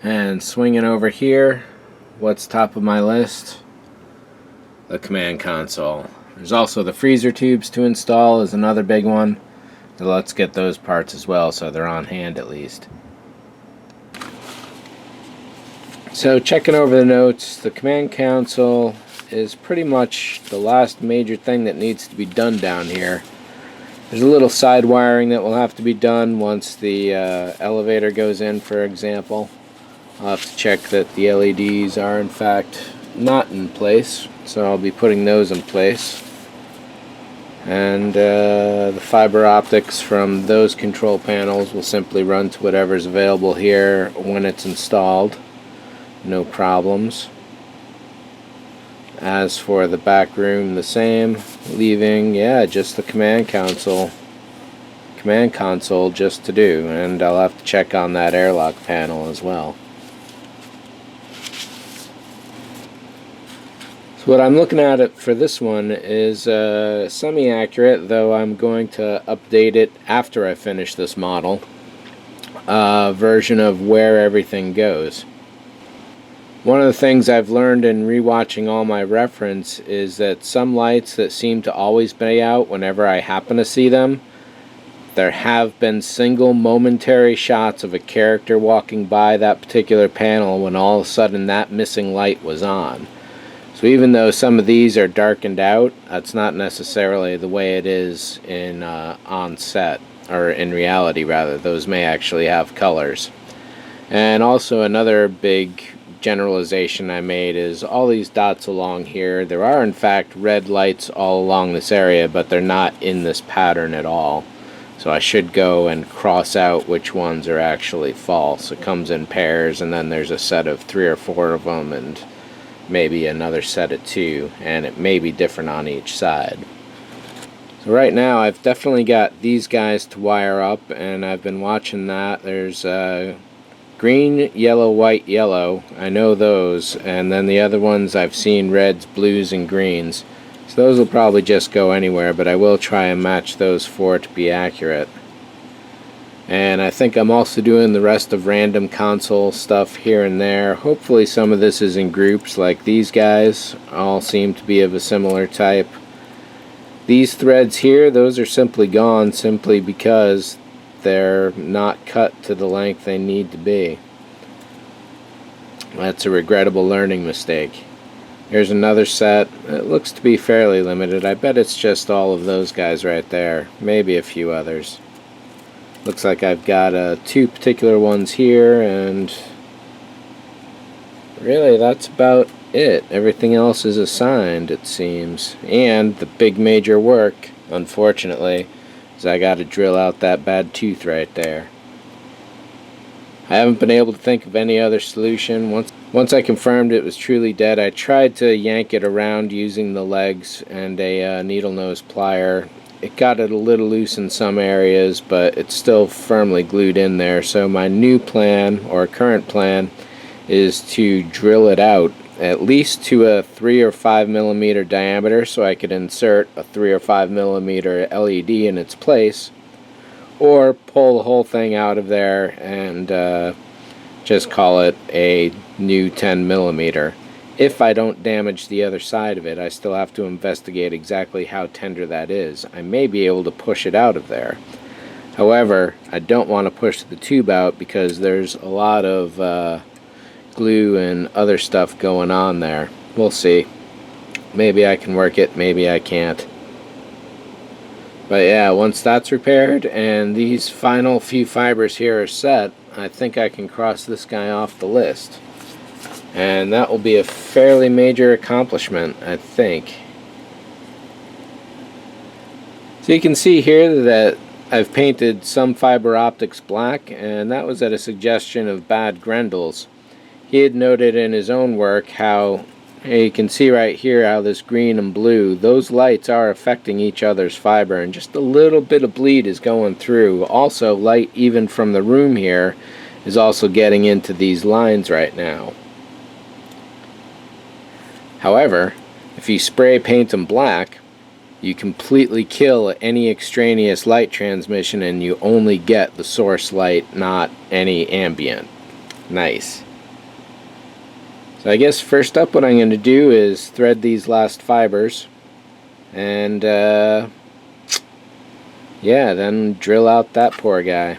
And swinging over here, what's top of my list? The command console. There's also the freezer tubes to install is another big one. So let's get those parts as well so they're on hand at least. So checking over the notes, the command console is pretty much the last major thing that needs to be done down here. There's a little side wiring that will have to be done once the elevator goes in, for example. I'll have to check that the LEDs are in fact not in place, so I'll be putting those in place. And the fiber optics from those control panels will simply run to whatever's available here when it's installed. No problems. As for the back room, the same, leaving just the command console just to do, and I'll have to check on that airlock panel as well. What I'm looking at it for this one is semi-accurate, though I'm going to update it after I finish this model, version of where everything goes. One of the things I've learned in rewatching all my reference is that some lights that seem to always be out whenever I happen to see them, there have been single momentary shots of a character walking by that particular panel when all of a sudden that missing light was on. So even though some of these are darkened out, that's not necessarily the way it is in on set, or in reality rather. Those may actually have colors. And also another big generalization I made is all these dots along here, there are in fact red lights all along this area, but they're not in this pattern at all. So I should go and cross out which ones are actually false. It comes in pairs, and then there's a set of 3 or 4 of them, and maybe another set of 2, and it may be different on each side. So right now I've definitely got these guys to wire up, and I've been watching that. There's green, yellow, white, yellow. I know those, and then the other ones I've seen reds, blues, and greens. So those will probably just go anywhere, but I will try and match those 4 to be accurate. And I think I'm also doing the rest of random console stuff here and there. Hopefully some of this is in groups, like these guys all seem to be of a similar type. These threads here, those are simply gone simply because they're not cut to the length they need to be. That's a regrettable learning mistake. Here's another set. It looks to be fairly limited. I bet it's just all of those guys right there, maybe a few others. Looks like I've got 2 particular ones here, and really that's about it. Everything else is assigned, it seems. And the big major work, unfortunately, is I got to drill out that bad tooth right there. I haven't been able to think of any other solution. Once I confirmed it was truly dead, I tried to yank it around using the legs and a needle nose plier. It got it a little loose in some areas, but it's still firmly glued in there. So my new plan, or current plan, is to drill it out at least to a 3 or 5 millimeter diameter, so I could insert a 3 or 5 millimeter LED in its place, or pull the whole thing out of there and just call it a new 10 millimeter. If I don't damage the other side of it, I still have to investigate exactly how tender that is. I may be able to push it out of there. However, I don't want to push the tube out because there's a lot of glue and other stuff going on there. We'll see. Maybe I can work it, maybe I can't. But yeah, once that's repaired and these final few fibers here are set, I think I can cross this guy off the list. And that will be a fairly major accomplishment, I think. So you can see here that I've painted some fiber optics black, and that was at a suggestion of Bad Grendel's. He had noted in his own work how, you can see right here how this green and blue, those lights are affecting each other's fiber, and just a little bit of bleed is going through. Also, light even from the room here is also getting into these lines right now. However, if you spray paint them black, you completely kill any extraneous light transmission and you only get the source light, not any ambient. Nice. So I guess first up what I'm going to do is thread these last fibers, and yeah, then drill out that poor guy.